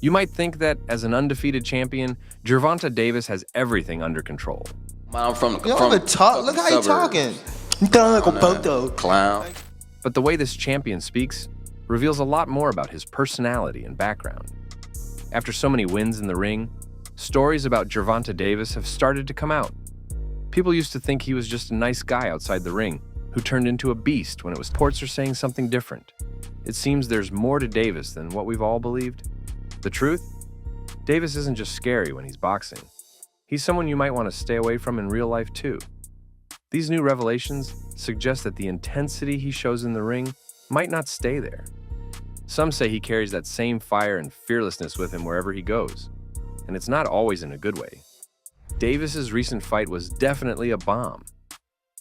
You might think that as an undefeated champion, Gervonta Davis has everything under control. I'm from You don't even talk. Look how you talking. You talking like a photo. Clown. But the way this champion speaks reveals a lot more about his personality and background. After so many wins in the ring, stories about Gervonta Davis have started to come out. People used to think he was just a nice guy outside the ring who turned into a beast when reports are saying something different. It seems there's more to Davis than what we've all believed. The truth? Davis isn't just scary when he's boxing. He's someone you might want to stay away from in real life too. These new revelations suggest that the intensity he shows in the ring might not stay there. Some say he carries that same fire and fearlessness with him wherever he goes, and it's not always in a good way. Davis's recent fight was definitely a bomb.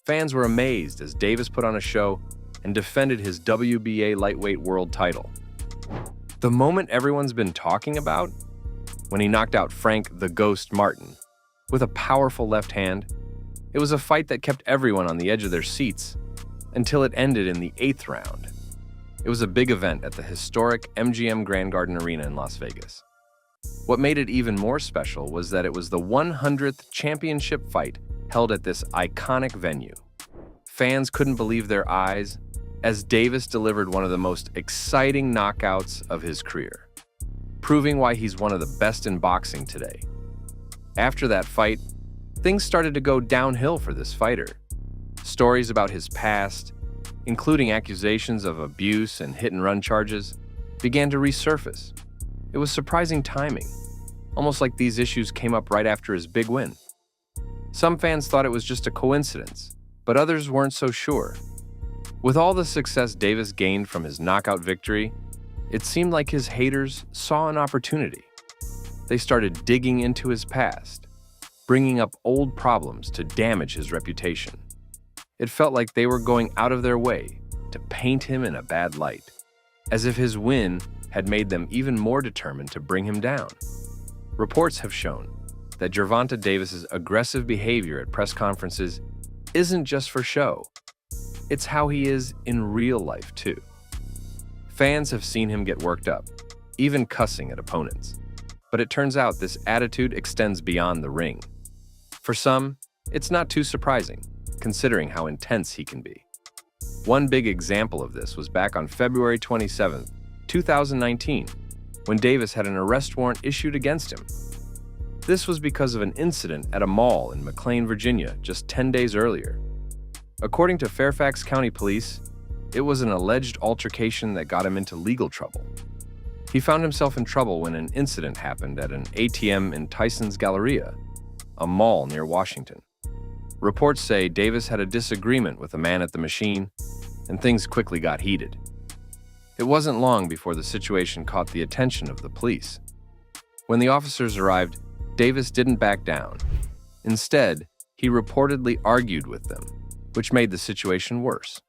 Fans were amazed as Davis put on a show and defended his WBA lightweight world title. The moment everyone's been talking about? When he knocked out Frank the Ghost Martin with a powerful left hand. It was a fight that kept everyone on the edge of their seats until it ended in the 8th round. It was a big event at the historic MGM Grand Garden Arena in Las Vegas. What made it even more special was that it was the 100th championship fight held at this iconic venue. Fans couldn't believe their eyes as Davis delivered one of the most exciting knockouts of his career, proving why he's one of the best in boxing today. After that fight, things started to go downhill for this fighter. Stories about his past, including accusations of abuse and hit-and-run charges, began to resurface. It was surprising timing, almost like these issues came up right after his big win. Some fans thought it was just a coincidence, but others weren't so sure. With all the success Davis gained from his knockout victory, it seemed like his haters saw an opportunity. They started digging into his past, bringing up old problems to damage his reputation. It felt like they were going out of their way to paint him in a bad light, as if his win had made them even more determined to bring him down. Reports have shown that Gervonta Davis's aggressive behavior at press conferences isn't just for show. It's how he is in real life, too. Fans have seen him get worked up, even cussing at opponents. But it turns out this attitude extends beyond the ring. For some, it's not too surprising, considering how intense he can be. One big example of this was back on February 27, 2019, when Davis had an arrest warrant issued against him. This was because of an incident at a mall in McLean, Virginia, just 10 days earlier. According to Fairfax County Police, it was an alleged altercation that got him into legal trouble. He found himself in trouble when an incident happened at an ATM in Tyson's Galleria, a mall near Washington. Reports say Davis had a disagreement with a man at the machine, and things quickly got heated. It wasn't long before the situation caught the attention of the police. When the officers arrived, Davis didn't back down. Instead, he reportedly argued with them, which made the situation worse.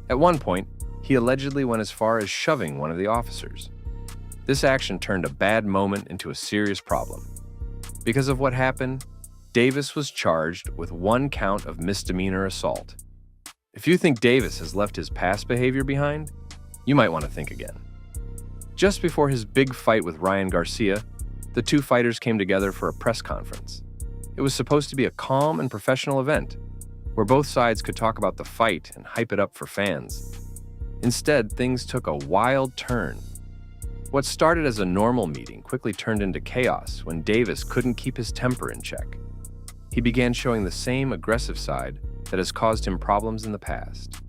At one point, he allegedly went as far as shoving one of the officers. This action turned a bad moment into a serious problem. Because of what happened, Davis was charged with 1 count of misdemeanor assault. If you think Davis has left his past behavior behind, you might want to think again. Just before his big fight with Ryan Garcia, the two fighters came together for a press conference. It was supposed to be a calm and professional event, where both sides could talk about the fight and hype it up for fans. Instead, things took a wild turn. What started as a normal meeting quickly turned into chaos when Davis couldn't keep his temper in check. He began showing the same aggressive side that has caused him problems in the past.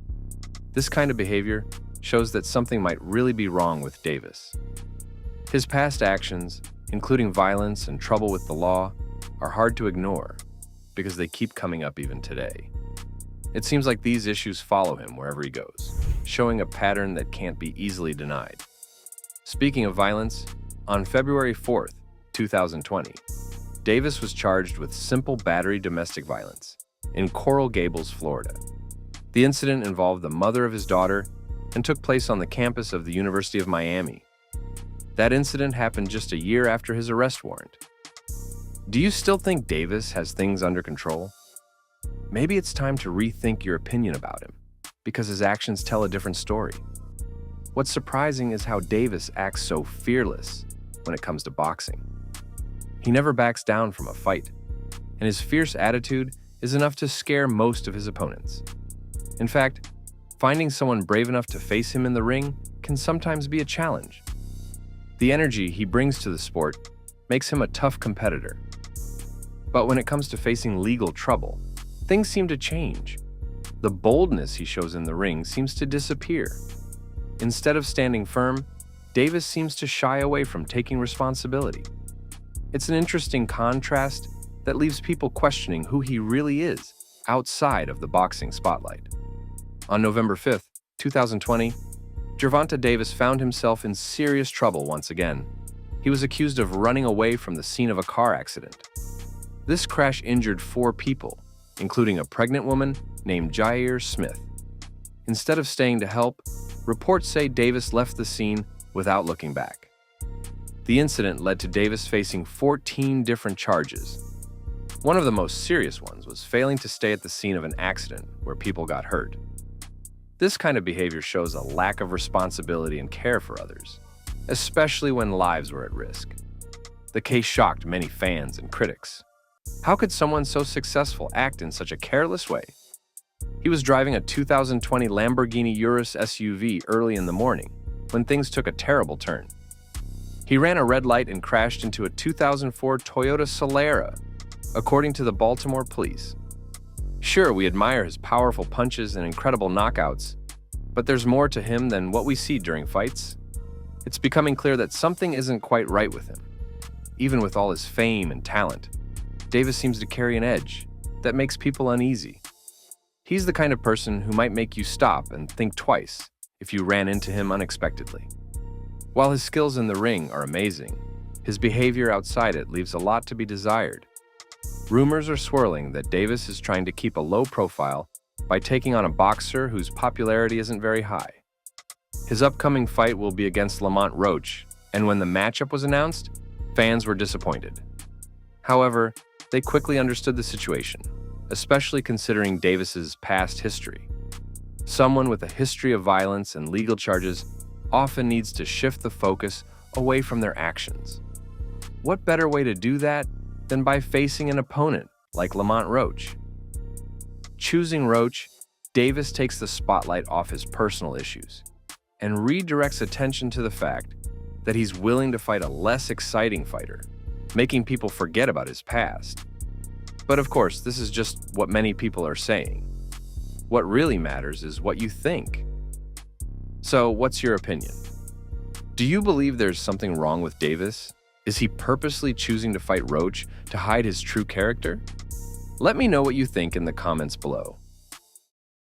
This kind of behavior shows that something might really be wrong with Davis. His past actions, including violence and trouble with the law, are hard to ignore because they keep coming up even today. It seems like these issues follow him wherever he goes, showing a pattern that can't be easily denied. Speaking of violence, on February 4th, 2020, Davis was charged with simple battery domestic violence in Coral Gables, Florida. The incident involved the mother of his daughter and took place on the campus of the University of Miami. That incident happened just a year after his arrest warrant. Do you still think Davis has things under control? Maybe it's time to rethink your opinion about him, because his actions tell a different story. What's surprising is how Davis acts so fearless, when it comes to boxing. He never backs down from a fight, and his fierce attitude is enough to scare most of his opponents. In fact, finding someone brave enough to face him in the ring can sometimes be a challenge. The energy he brings to the sport makes him a tough competitor. But when it comes to facing legal trouble, things seem to change. The boldness he shows in the ring seems to disappear. Instead of standing firm, Davis seems to shy away from taking responsibility. It's an interesting contrast that leaves people questioning who he really is outside of the boxing spotlight. On November 5th, 2020, Gervonta Davis found himself in serious trouble once again. He was accused of running away from the scene of a car accident. This crash injured 4 people, including a pregnant woman named Jair Smith. Instead of staying to help, reports say Davis left the scene without looking back. The incident led to Davis facing 14 different charges. One of the most serious ones was failing to stay at the scene of an accident where people got hurt. This kind of behavior shows a lack of responsibility and care for others, especially when lives were at risk. The case shocked many fans and critics. How could someone so successful act in such a careless way? He was driving a 2020 Lamborghini Urus SUV early in the morning when things took a terrible turn. He ran a red light and crashed into a 2004 Toyota Solara, according to the Baltimore police. Sure, we admire his powerful punches and incredible knockouts, but there's more to him than what we see during fights. It's becoming clear that something isn't quite right with him. Even with all his fame and talent, Davis seems to carry an edge that makes people uneasy. He's the kind of person who might make you stop and think twice if you ran into him unexpectedly. While his skills in the ring are amazing, his behavior outside it leaves a lot to be desired. Rumors are swirling that Davis is trying to keep a low profile by taking on a boxer whose popularity isn't very high. His upcoming fight will be against Lamont Roach, and when the matchup was announced, fans were disappointed. However, they quickly understood the situation, especially considering Davis's past history. Someone with a history of violence and legal charges often needs to shift the focus away from their actions. What better way to do that than by facing an opponent like Lamont Roach? Choosing Roach, Davis takes the spotlight off his personal issues and redirects attention to the fact that he's willing to fight a less exciting fighter, making people forget about his past. But of course, this is just what many people are saying. What really matters is what you think. So, what's your opinion? Do you believe there's something wrong with Davis? Is he purposely choosing to fight Roach to hide his true character? Let me know what you think in the comments below.